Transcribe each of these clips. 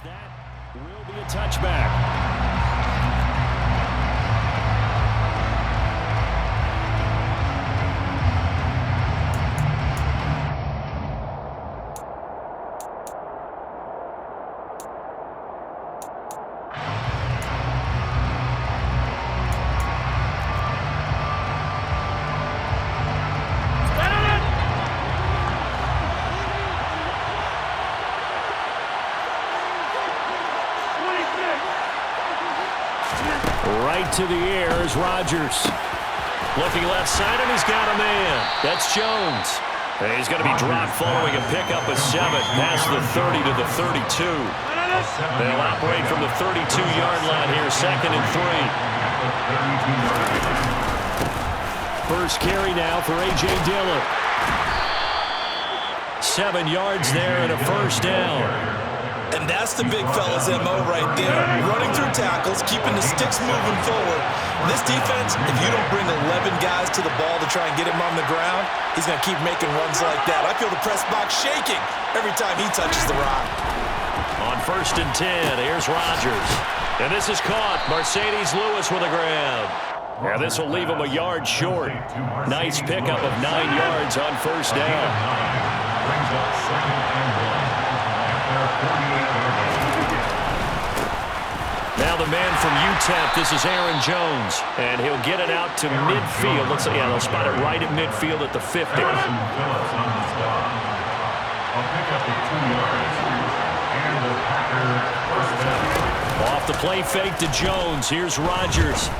as that will be a touchback. Right to the air is Rodgers. Looking left side, and he's got a man. That's Jones. And he's going to be dropped following a pickup of 7 past the 30 to the 32. They'll operate from the 32-yard line here, 2nd and 3. First carry now for A.J. Dillon. 7 yards there and a first down. And that's the big fella's MO right there. Running through tackles, keeping the sticks moving forward. This defense, if you don't bring 11 guys to the ball to try and get him on the ground, he's going to keep making runs like that. I feel the press box shaking every time he touches the rock. On 1st and 10, here's Rodgers. And this is caught. Mercedes Lewis with a grab. Yeah, this will leave him a yard short. Nice pickup of 9 yards on first down. Brings up 2nd and 1. Now the man from UTEP, this is Aaron Jones, and he'll get it out to midfield. Let's see, yeah, they'll spot it right at midfield at the 50. Off the play fake to Jones. Here's Rodgers.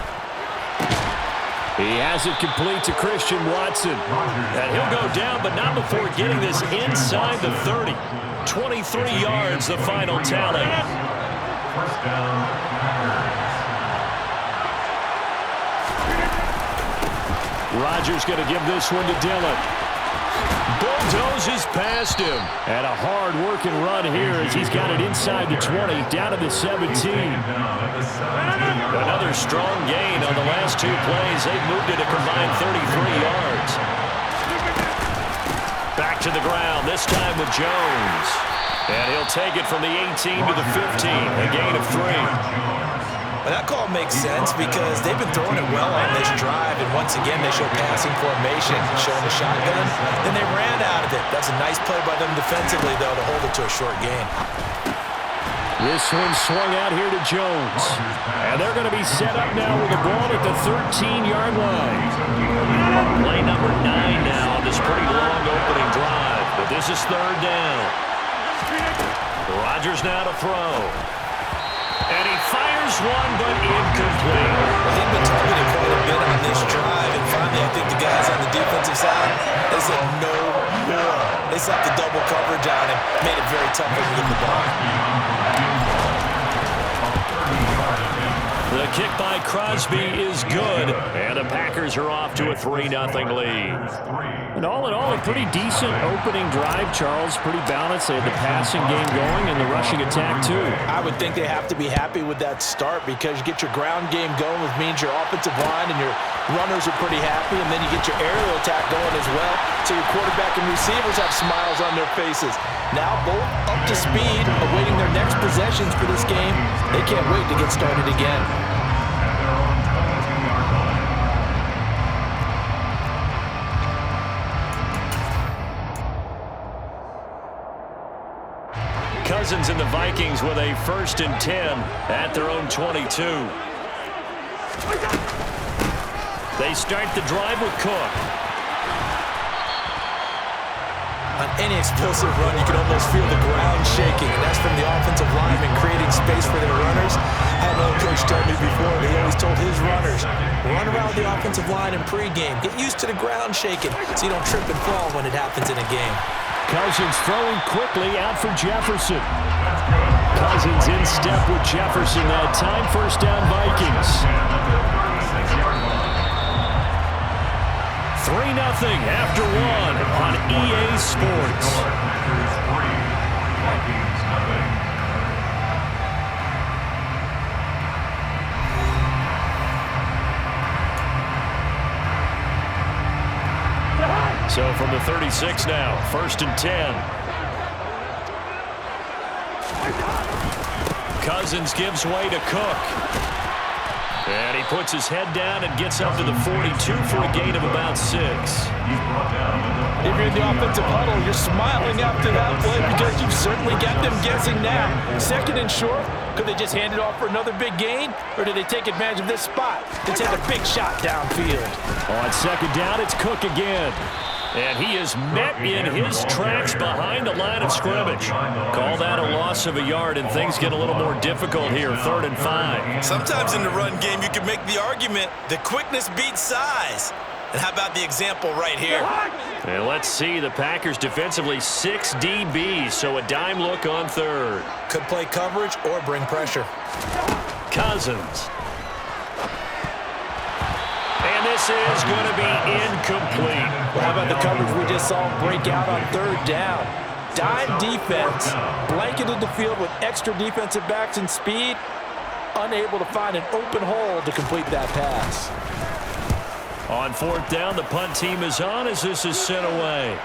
He has it complete to Christian Watson. And he'll go down, but not before getting this inside the 30. 23 yards, the final tally. First down. Rodgers going to give this one to Dillon. Bulldozes past him. And a hard-working run here as he's got it inside the 20, down to the 17. Another strong gain on the last 2 plays. They've moved it a combined 33 yards. Back to the ground, this time with Jones. And he'll take it from the 18 to the 15, a gain of 3. Well, that call makes sense because they've been throwing it well on this drive, and once again they show passing formation, showing the shotgun. Then they ran out of it. That's a nice play by them defensively, though, to hold it to a short gain. This one swung out here to Jones. And they're going to be set up now with the ball at the 13-yard line. Play number 9 now on this pretty long opening drive. But this is 3rd down. Rodgers now to throw. And he fires one, but incomplete. Well, he's been targeted quite a bit on this drive, and finally I think the guys on the defensive side, they said no more. They slapped the double coverage on him, made it very tough for him to get the ball. The kick by Crosby is good, and the Packers are off to a 3-0 lead. And all in all, a pretty decent opening drive, Charles. Pretty balanced. They had the passing game going and the rushing attack, too. I would think they have to be happy with that start because you get your ground game going, which means your offensive line and your runners are pretty happy, and then you get your aerial attack going as well, so your quarterback and receivers have smiles on their faces. Now both up to speed, awaiting their next possessions for this game. They can't wait to get started again. Cousins and the Vikings with a 1st and 10 at their own 22. They start the drive with Cook. On any explosive run, you can almost feel the ground shaking, and that's from the offensive linemen creating space for their runners. I had an old coach tell me before, he always told his runners, run around the offensive line in pregame. Get used to the ground shaking so you don't trip and fall when it happens in a game. Cousins throwing quickly out for Jefferson. Cousins in step with Jefferson that time. First down, Vikings. 3-0 after 1 on EA Sports. So from the 36 now, 1st and 10. Cousins gives way to Cook. And he puts his head down and gets up to the 42 for a gain of about 6. If you're in the offensive huddle, you're smiling after that play because you've certainly got them guessing now. 2nd and short, could they just hand it off for another big gain? Or did they take advantage of this spot to take a big shot downfield? On 2nd down, it's Cook again. And he is met in his tracks behind the line of scrimmage. Call that a loss of a yard, and things get a little more difficult here, 3rd and 5. Sometimes in the run game, you can make the argument that quickness beats size. And how about the example right here? And let's see, the Packers defensively 6 DBs, so a dime look on 3rd. Could play coverage or bring pressure. Cousins. And this is going to be incomplete. Well, how about the coverage we just saw break out on 3rd down? Dime defense, blanketed the field with extra defensive backs and speed, unable to find an open hole to complete that pass. On 4th down, the punt team is on as this is sent away.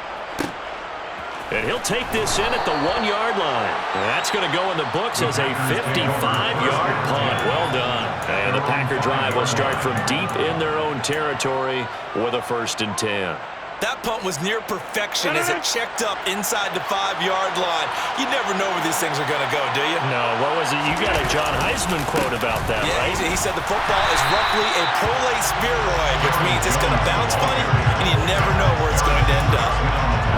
And he'll take this in at the 1-yard line. And that's going to go in the books as a 55-yard punt. Well done. And the Packer drive will start from deep in their own territory with a 1st and 10. That punt was near perfection as it checked up inside the 5-yard line. You never know where these things are going to go, do you? No, what was it? You got a John Heisman quote about that, right? Yeah, he said the football is roughly a prolate spheroid, which means it's going to bounce funny, and you never know where it's going to end up.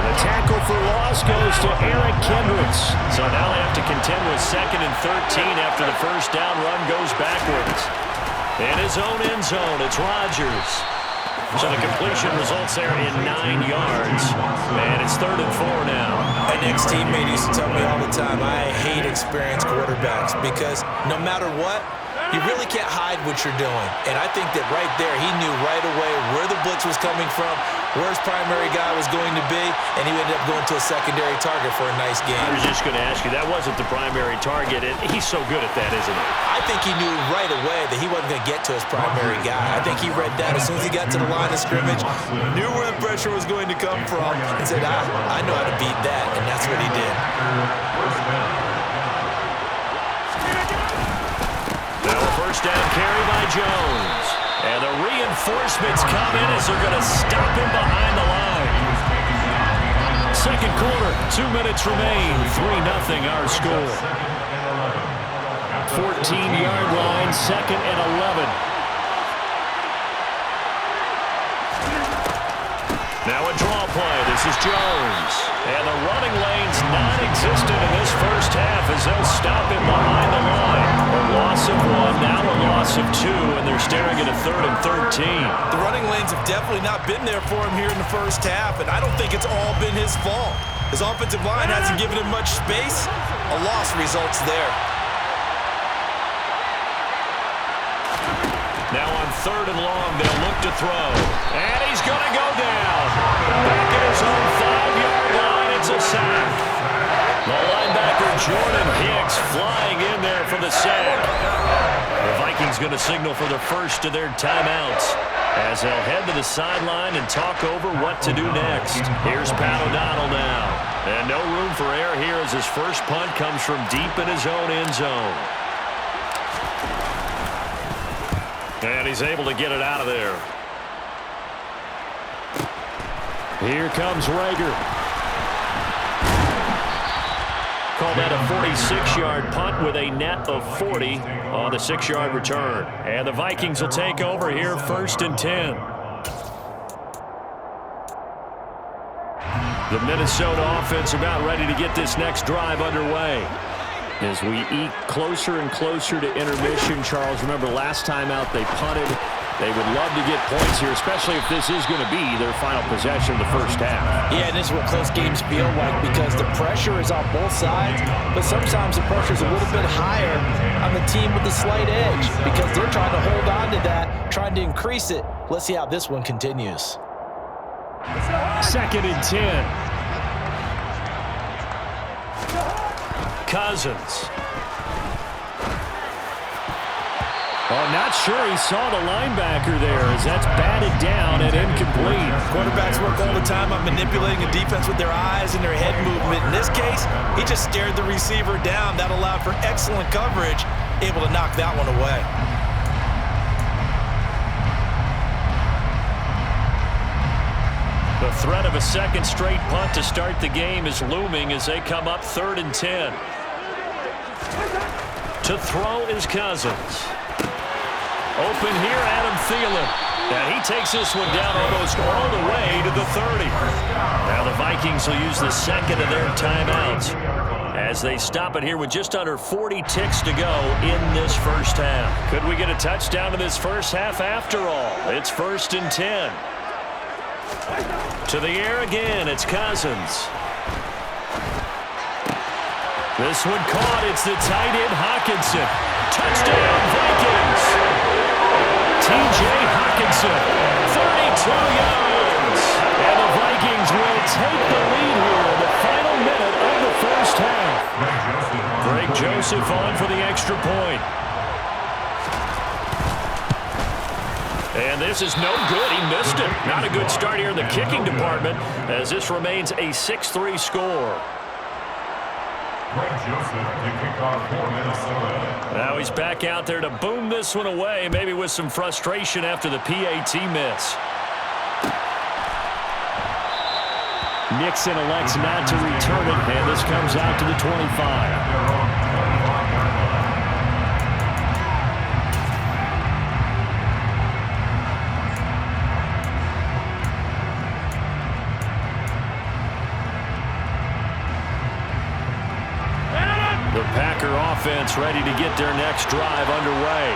The tackle for loss goes to Eric Kendricks. So now they have to contend with 2nd and 13 after the 1st down run goes backwards. In his own end zone, it's Rodgers. So the completion results there in 9 yards. And it's 3rd and 4 now. An ex-teammate used to tell me all the time, I hate experienced quarterbacks because no matter what, you really can't hide what you're doing. And I think that right there, he knew right away where the blitz was coming from, where his primary guy was going to be, and he ended up going to a secondary target for a nice game. I was just going to ask you, that wasn't the primary target, and he's so good at that, isn't he? I think he knew right away that he wasn't going to get to his primary guy. I think he read that as soon as he got to the line of scrimmage, knew where the pressure was going to come from, and said, I know how to beat that, and that's what he did. Now a 1st down carry by Jones. And the reinforcements come in as they're going to stop him behind the line. 2nd quarter, 2 minutes remain. 3-0 our score. 14-yard line, 2nd and 11. Now a draw play. This is Jones. And the running lane's non-existent in this 1st half as they'll stop him behind the line. A loss of 1, now a loss of 2, and they're staring at a 3rd and 13. The running lanes have definitely not been there for him here in the 1st half, and I don't think it's all been his fault. His offensive line hasn't given him much space. A loss results there. Now on 3rd and long, they'll look to throw. And he's going to go down. Back at his own 5-yard line, it's a sack. The linebacker, Jordan Hicks, flying in there for the sack. The Vikings going to signal for the first of their timeouts as they'll head to the sideline and talk over what to do next. Here's Pat O'Donnell now. And no room for error here as his first punt comes from deep in his own end zone. And he's able to get it out of there. Here comes Rager. Call that a 46-yard punt with a net of 40 on the 6-yard return. And the Vikings will take over here 1st and 10. The Minnesota offense about ready to get this next drive underway. As we eke closer and closer to intermission, Charles, remember last time out they punted. They would love to get points here, especially if this is going to be their final possession of the 1st half. Yeah, and this is what close games feel like because the pressure is on both sides, but sometimes the pressure is a little bit higher on the team with the slight edge because they're trying to hold on to that, trying to increase it. Let's see how this one continues. 2nd and 10. Cousins. Oh, not sure he saw the linebacker there as that's batted down and incomplete. Quarterbacks work all the time on manipulating a defense with their eyes and their head movement. In this case, he just stared the receiver down. That allowed for excellent coverage, able to knock that one away. The threat of a second straight punt to start the game is looming as they come up 3rd and 10. To throw is Cousins. Open here, Adam Thielen. And he takes this one down almost all the way to the 30. Now the Vikings will use the second of their timeouts as they stop it here with just under 40 ticks to go in this first half. Could we get a touchdown in this first half after all? It's 1st and 10. To the air again, it's Cousins. This one caught. It's the tight end, Hockenson. Touchdown, Vikings. T.J. Hockenson, 32 yards. And the Vikings will take the lead here in the final minute of the first half. Greg Joseph on for the extra point. And this is no good. He missed it. Not a good start here in the kicking department as this remains a 6-3 score. Now he's back out there to boom this one away, maybe with some frustration after the PAT miss. Nixon elects not to return it, and this comes out to the 25. The Packer offense ready to get their next drive underway.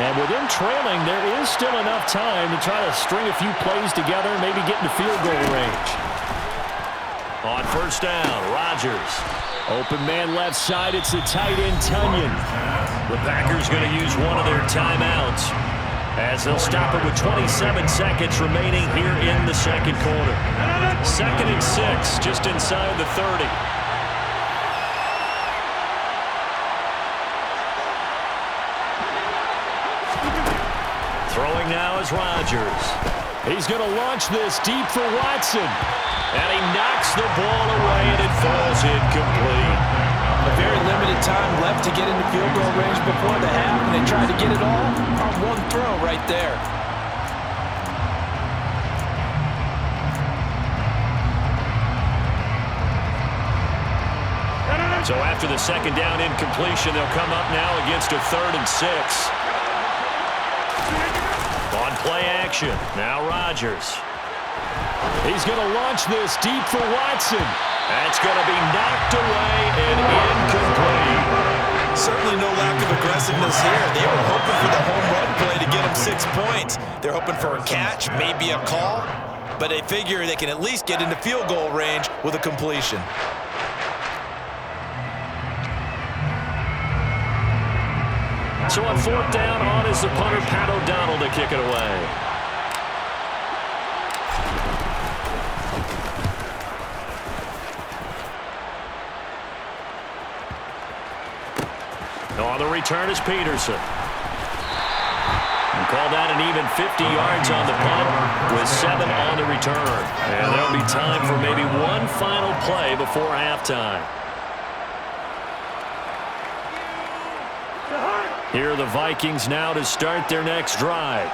And with them trailing, there is still enough time to try to string a few plays together and maybe get into field goal range. On first down, Rodgers. Open man left side, it's the tight end, Tunyon. The Packers going to use one of their timeouts as they'll stop it with 27 seconds remaining here in the second quarter. 2nd and 6, just inside the 30. Throwing now is Rodgers. He's going to launch this deep for Watson. And he knocks the ball away, and it falls incomplete. A very limited time left to get into field goal range before the half, and they tried to get it all on one throw right there. So after the second down incompletion, they'll come up now against a 3rd and 6. On play action, now Rodgers. He's going to launch this deep for Watson. That's going to be knocked away and incomplete. Certainly no lack of aggressiveness here. They were hoping for the home run play to get them 6 points. They're hoping for a catch, maybe a call, but they figure they can at least get into field goal range with a completion. So on 4th down, on is the punter, Pat O'Donnell, to kick it away. On the return is Peterson. And call that an even 50 yards on the punt with 7 on the return. And there'll be time for maybe one final play before halftime. Here are the Vikings now to start their next drive.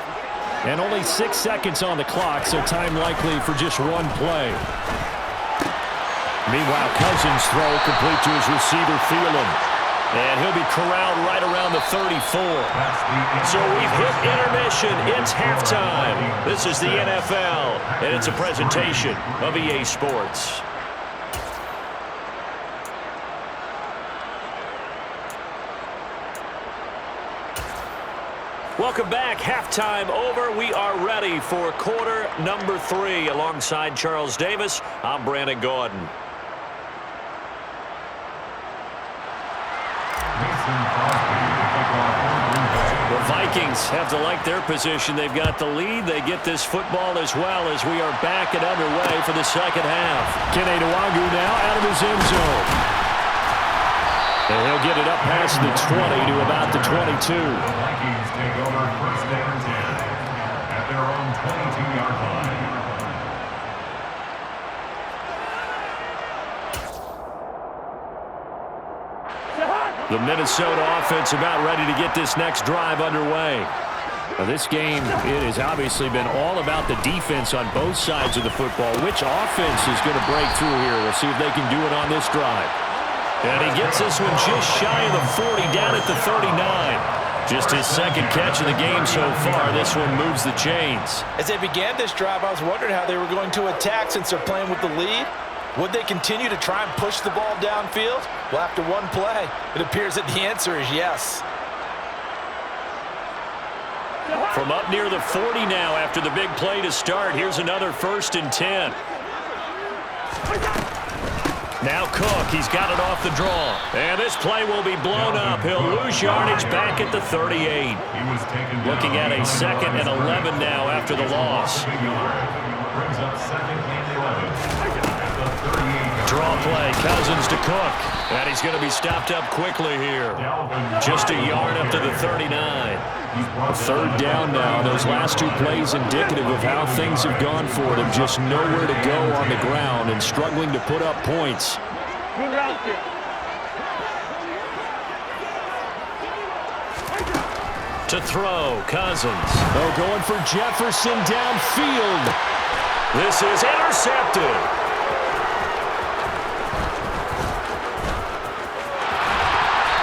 And only 6 seconds on the clock, so time likely for just one play. Meanwhile, Cousins' throw complete to his receiver, Thielen. And he'll be corralled right around the 34. So we've hit intermission. It's halftime. This is the NFL, and it's a presentation of EA Sports. Welcome back. Halftime over. We are ready for quarter number 3. Alongside Charles Davis, I'm Brandon Gordon. The Vikings have to like their position. They've got the lead. They get this football as well as we are back and underway for the second half. Kene Nwangwu now out of his end zone. And he'll get it up past the 20 to about the 22. The Vikings take over first and 10 at their own 22-yard line. The Minnesota offense about ready to get this next drive underway. Now, this game, it has obviously been all about the defense on both sides of the football. Which offense is going to break through here? We'll see if they can do it on this drive. And he gets this one just shy of the 40, down at the 39. Just his second catch of the game so far. This one moves the chains. As they began this drive, I was wondering how they were going to attack since they're playing with the lead. Would they continue to try and push the ball downfield? Well, after one play, it appears that the answer is yes. From up near the 40 now after the big play to start. Here's another 1st and 10. Now Cook, he's got it off the draw. And this play will be blown up. He'll lose yardage back at the 38. Looking at a 2nd and 11 now after the loss. Brings up 2nd and 11. Draw play, Cousins to Cook. And he's going to be stopped up quickly here. Just a yard up to the 39. Third down now. Those last two plays indicative of how things have gone for them. Just nowhere to go on the ground and struggling to put up points. To throw, Cousins. Oh, going for Jefferson downfield. This is intercepted.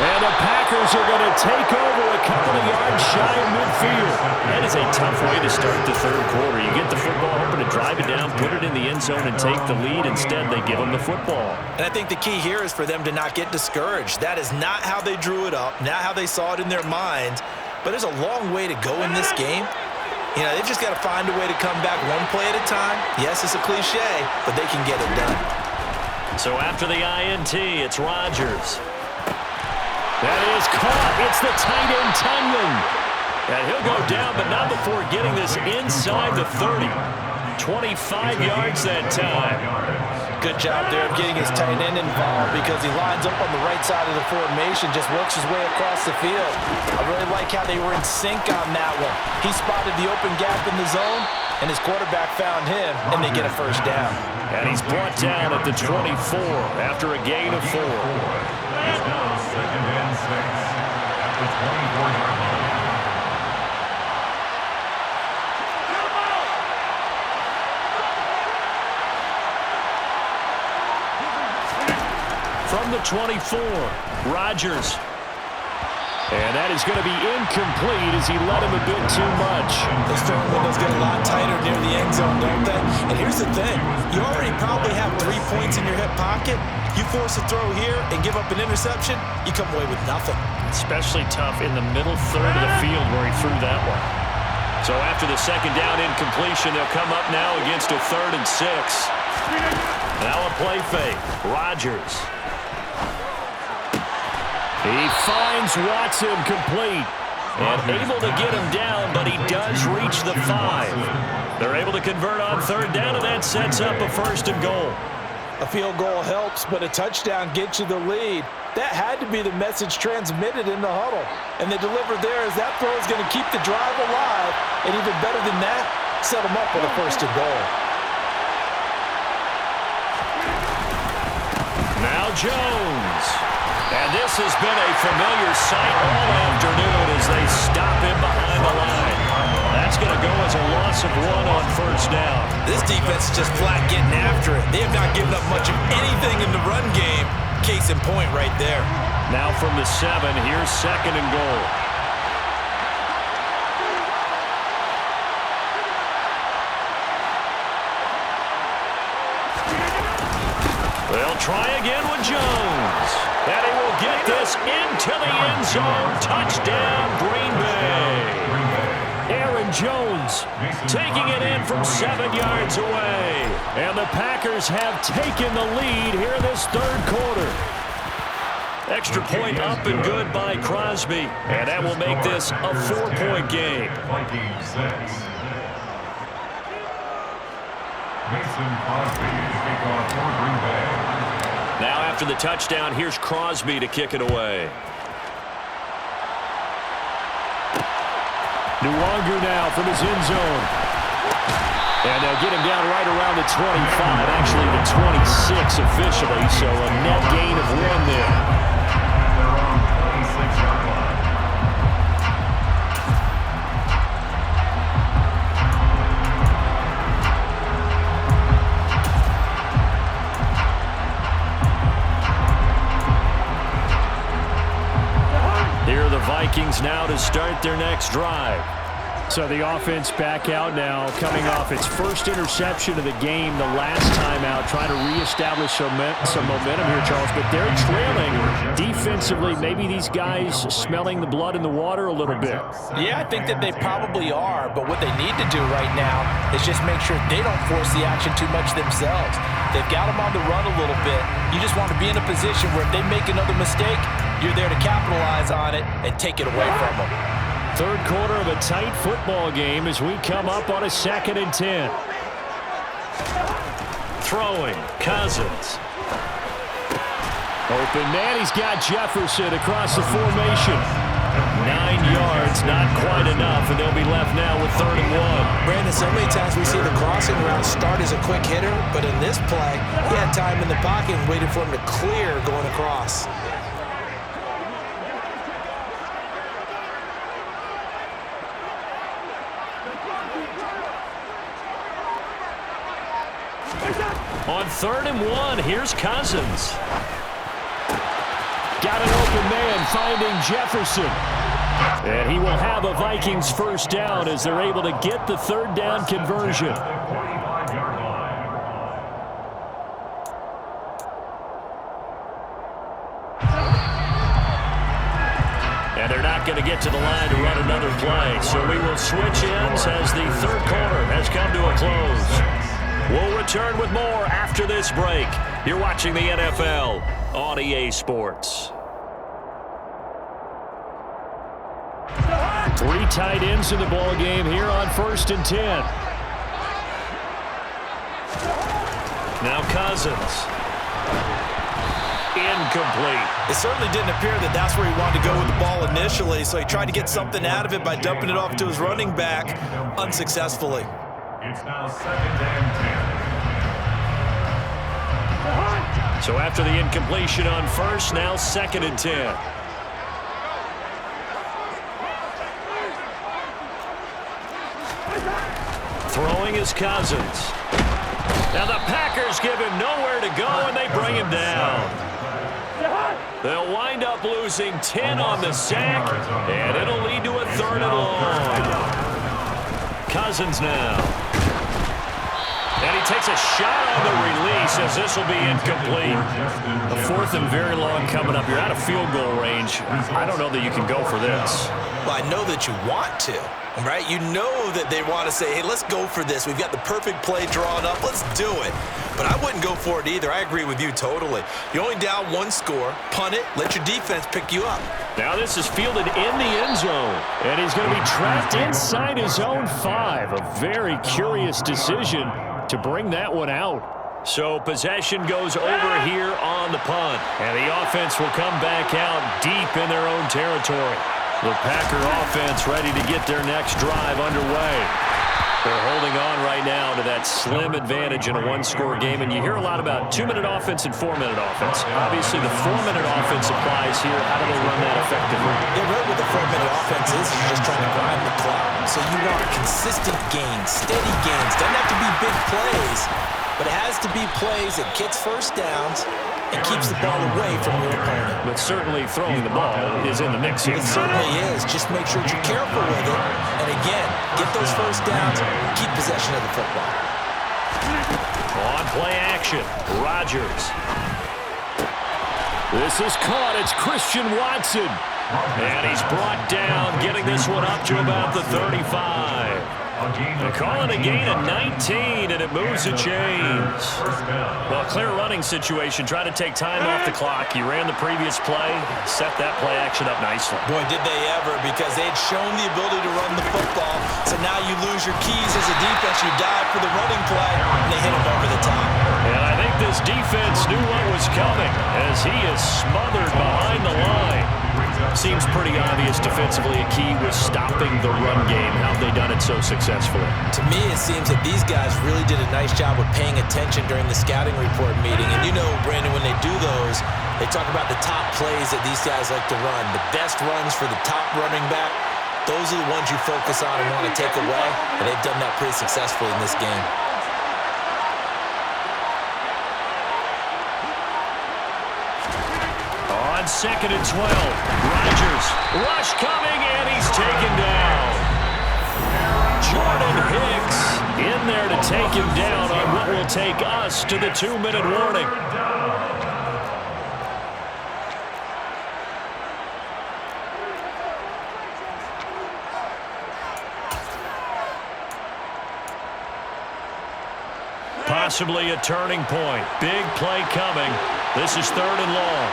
And the Packers are going to take over a couple of yards shy of midfield. That is a tough way to start the third quarter. You get the football, hoping to drive it down, put it in the end zone, and take the lead. Instead, they give them the football. And I think the key here is for them to not get discouraged. That is not how they drew it up, not how they saw it in their minds. But there's a long way to go in this game. You know, they've just got to find a way to come back one play at a time. Yes, it's a cliche, but they can get it done. So after the INT, it's Rodgers. That is caught. It's the tight end, Tunyon. And he'll go down, but not before getting this inside the 30. 25 yards that time. Good job there of getting his tight end involved because he lines up on the right side of the formation, just works his way across the field. I really like how they were in sync on that one. He spotted the open gap in the zone, and his quarterback found him, and they get a first down. And he's brought down at the 24 after a gain of 4. It's now 2nd and 6 at the 24-yard line. From the 24, Rodgers. And that is going to be incomplete as he led him a bit too much. Those throwing windows get a lot tighter near the end zone, don't they? And here's the thing. You already probably have 3 points in your hip pocket. You force a throw here and give up an interception, you come away with nothing. Especially tough in the middle third of the field where he threw that one. So after the second down incompletion, they'll come up now against a 3rd and 6. Now a play fake. Rodgers. He finds Watson complete and able to get him down, but he does reach the 5. They're able to convert on 3rd down, and that sets up a 1st and goal. A field goal helps, but a touchdown gets you the lead. That had to be the message transmitted in the huddle. And they delivered there as that throw is going to keep the drive alive, and even better than that, set them up with a 1st and goal. Now Jones. And this has been a familiar sight all afternoon as they stop him behind the line. That's going to go as a loss of 1 on 1st down. This defense is just flat getting after it. They have not given up much of anything in the run game. Case in point right there. Now from the 7, here's 2nd and goal. They'll try again with Jones. And he will get this into the end zone. Touchdown, Green Bay. Aaron Jones taking it in from 7 yards away. And the Packers have taken the lead here this 3rd quarter. Extra point up and good by Crosby. And that will make this a 4-point game. Vikings 6. Mason Crosby to kick off for Green Bay. Now After the touchdown, here's Crosby to kick it away. Nwangu now from his end zone. And they'll get him down right around the 25, actually the 26 officially, so a net gain of 1 there. Their own 26-yard line. Here are the Vikings now to start their next drive. So the offense back out now, coming off its first interception of the game the last time out, trying to reestablish some momentum here, Charles. But they're trailing defensively. Maybe these guys smelling the blood in the water a little bit. Yeah, I think that they probably are. But what they need to do right now is just make sure they don't force the action too much themselves. They've got them on the run a little bit. You just want to be in a position where if they make another mistake, you're there to capitalize on it and take it away from them. Third quarter of a tight football game as we come up on a 2nd and 10. Throwing, Cousins. Open man, he's got Jefferson across the formation. 9 yards, not quite enough, and they'll be left now with 3rd and 1. Brandon, so many times we see the crossing route start as a quick hitter, but in this play, he had time in the pocket and waited for him to clear going across. On 3rd and 1, here's Cousins. Got an open man finding Jefferson. And he will have a Vikings first down as they're able to get the 3rd down conversion. 45-yard line. And they're not going to get to the line to run another play. So we will switch ends as the 3rd quarter has come to a close. We'll return with more after this break. You're watching the NFL on EA Sports. 3 tight ends in the ball game here on 1st and 10. Now Cousins. Incomplete. It certainly didn't appear that that's where he wanted to go with the ball initially, so he tried to get something out of it by dumping it off to his running back unsuccessfully. It's now 2nd and 10. So after the incompletion on first, now 2nd and 10. Throwing is Cousins. Now the Packers give him nowhere to go, and they bring him down. They'll wind up losing 10 on the sack, and it'll lead to a 3rd and long. Cousins now. And he takes a shot on the release as this will be incomplete. A 4th and very long coming up. You're out of field goal range. I don't know that you can go for this. Well, I know that you want to, right? You know that they want to say, hey, let's go for this. We've got the perfect play drawn up. Let's do it. But I wouldn't go for it either. I agree with you totally. You're only down 1 score. Punt it. Let your defense pick you up. Now this is fielded in the end zone. And he's going to be trapped inside his own 5. A very curious decision to bring that one out. So possession goes over here on the punt. And the offense will come back out deep in their own territory. The Packer offense ready to get their next drive underway. They're holding on right now to that slim advantage in a 1-score game. And you hear a lot about 2-minute offense and 4-minute offense. Obviously, the 4-minute offense applies here. How do they run that effectively? Yeah, right what the 4-minute offense is just trying to grind the clock. So you want consistent gains, steady gains. Doesn't have to be big plays, but it has to be plays that gets first downs and keeps the ball away from your opponent. But certainly throwing the ball is in the mix here. It certainly is. Just make sure that you're careful with it. And again, get those first downs, keep possession of the football. On play action, Rodgers. This is caught. It's Christian Watson. And he's brought down, getting this one up to about the 35. They call it a gain of 19, and it moves the chains. Well, clear running situation. Try to take time off the clock. He ran the previous play, set that play action up nicely. Boy, did they ever, because they had shown the ability to run the football. So now you lose your keys as a defense. You dive for the running play, and they hit him over the top. And I think this defense knew what was coming as he is smothered behind the line. Seems pretty obvious defensively a key was stopping the run game. How have they done it so successfully? To me, it seems that these guys really did a nice job of paying attention during the scouting report meeting. And you know, Brandon, when they do those, they talk about the top plays that these guys like to run. The best runs for the top running back, those are the ones you focus on and want to take away. And they've done that pretty successfully in this game. On 2nd and 12, Rodgers, rush coming, and he's taken down. Jordan Hicks in there to take him down on what will take us to the 2-minute warning. Possibly a turning point. Big play coming. This is 3rd and long.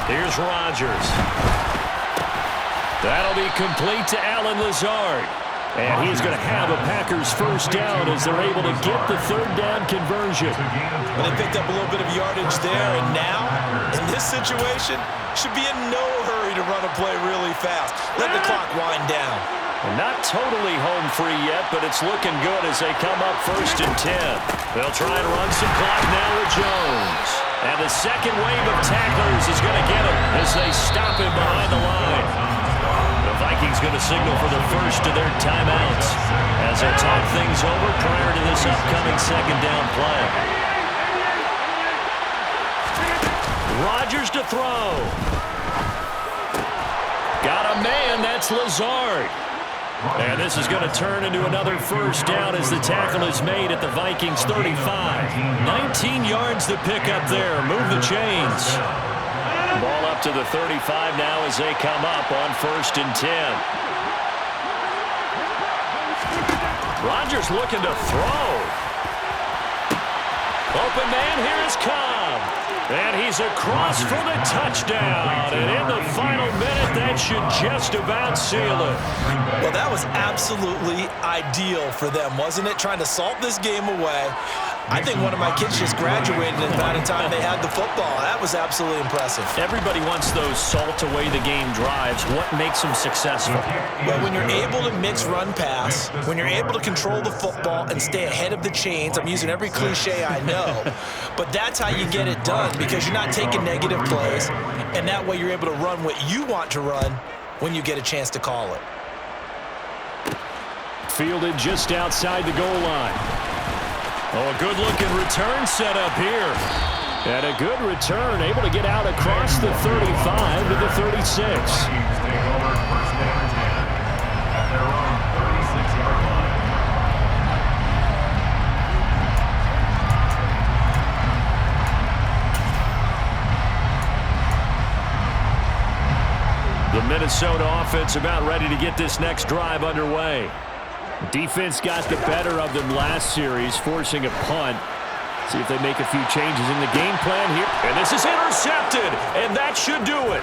Here's Rodgers. That'll be complete to Allen Lazard. And he's going to have a Packers first down as they're able to get the 3rd down conversion. Well, they picked up a little bit of yardage there, and now, in this situation, should be in no hurry to run a play really fast. Let the clock wind down. Not totally home free yet, but it's looking good as they come up 1st and 10. They'll try and run some clock now with Jones. And the second wave of tacklers is going to get him as they stop him behind the line. The Vikings going to signal for the first of their timeouts as they talk things over prior to this upcoming 2nd down play. Rodgers to throw. Got a man, that's Lazard. And this is going to turn into another first down as the tackle is made at the Vikings 35. 19 yards to pick up there. Move the chains. Ball up to the 35 now as they come up on 1st and 10. Rodgers looking to throw. Open man, here is Cobb. And he's across for the touchdown. And in the final minute, that should just about seal it. Well, that was absolutely ideal for them, wasn't it? Trying to salt this game away. I think one of my kids just graduated in the amount of time they had the football. That was absolutely impressive. Everybody wants those salt away the game drives. What makes them successful? Well, when you're able to mix run pass, when you're able to control the football and stay ahead of the chains, I'm using every cliche I know, but that's how you get it done because you're not taking negative plays, and that way you're able to run what you want to run when you get a chance to call it. Fielded just outside the goal line. Oh, a good-looking return set up here. And a good return, able to get out across the 35 to the 36. The Minnesota offense about ready to get this next drive underway. Defense got the better of them last series, forcing a punt. See if they make a few changes in the game plan here. And this is intercepted, and that should do it.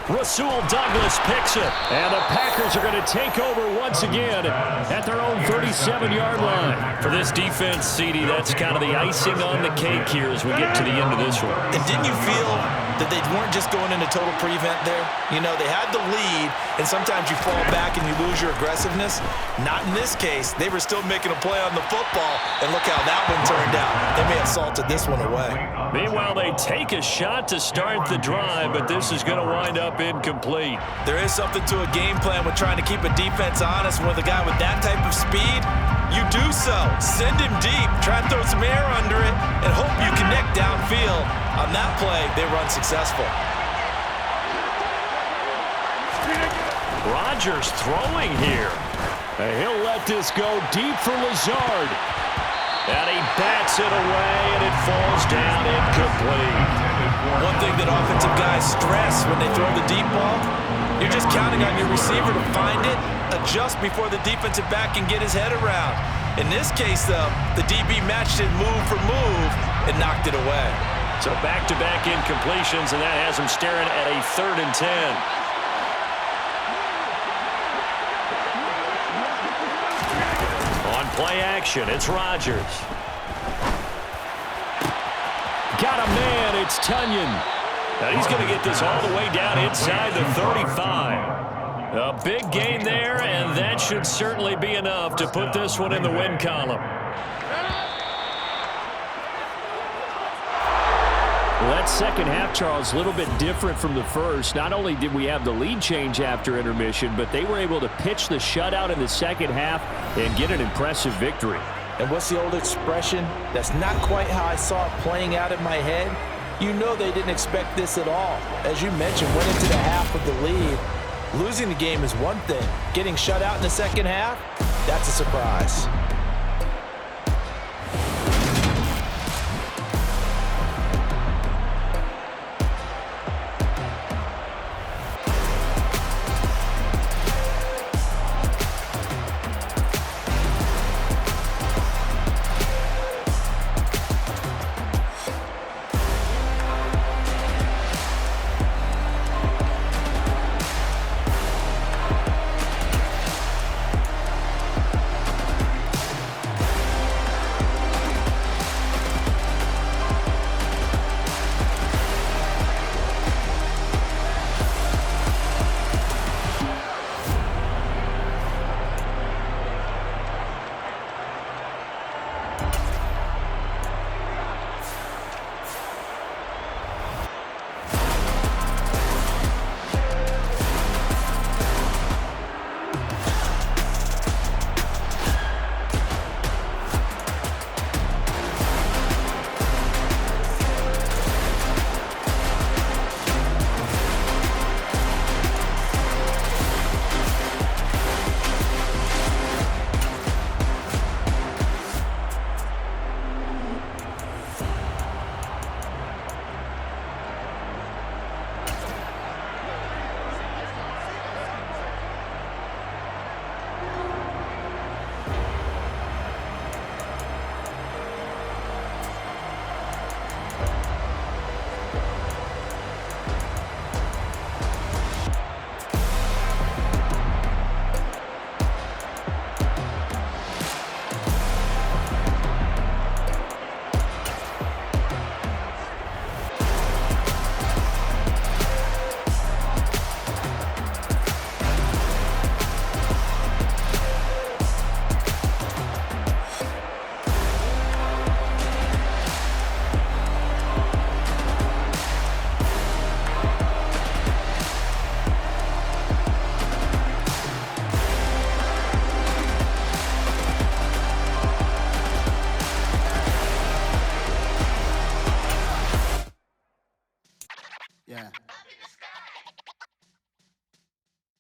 Rasul Douglas picks it. And the Packers are going to take over once again at their own 37-yard line. For this defense, CD, that's kind of the icing on the cake here as we get to the end of this one. And didn't you feel that they weren't just going into total prevent there? You know, they had the lead, and sometimes you fall back and you lose your aggressiveness. Not in this case. They were still making a play on the football, and look how that one turned out. They may have salted this one away. Meanwhile, they take a shot to start the drive, but this is going to wind up incomplete. There is something to a game plan with trying to keep a defense honest. With a guy with that type of speed, you do so. Send him deep, try and throw some air under it, and hope you connect downfield. On that play, they run successful. Rodgers throwing here. And he'll let this go deep for Lazard. And he bats it away, and it falls down incomplete. One thing that offensive guys stress when they throw the deep ball, you're just counting on your receiver to find it, adjust before the defensive back can get his head around. In this case, though, the DB matched it move for move and knocked it away. So back-to-back incompletions, and that has him staring at a 3rd and 10. On play action. It's Rodgers. Got a man. It's Tunyon. And he's going to get this all the way down inside the 35. A big gain there, and that should certainly be enough to put this one in the win column. Well, that second half, Charles, a little bit different from the first. Not only did we have the lead change after intermission, but they were able to pitch the shutout in the second half and get an impressive victory. And what's the old expression? That's not quite how I saw it playing out in my head. You know they didn't expect this at all. As you mentioned, went into the half with the lead. Losing the game is one thing. Getting shut out in the second half, that's a surprise.